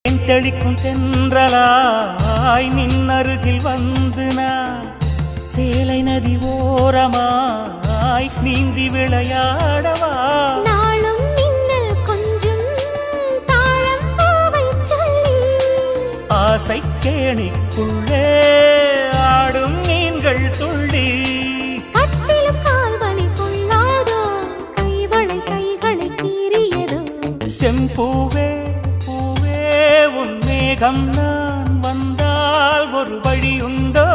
தெளிக்கும் தென்றலாய் நின்னருகில் வந்து நான் சேலை நதி ஓரமாய் நீந்தி விளையாடவா நாளும் மின்னல் கொஞ்சம் தாழம் பூவை சொல்லி ஆசை கேணிக்குள்ளே ஆடும் மீன்கள் துள்ளி கட்டிலும் கால்வலி கொள்ளாதோ கைகளை கீறியதோ செம்பூவே உன் மேகம் நான் வந்தால் ஒரு வழி உண்டோ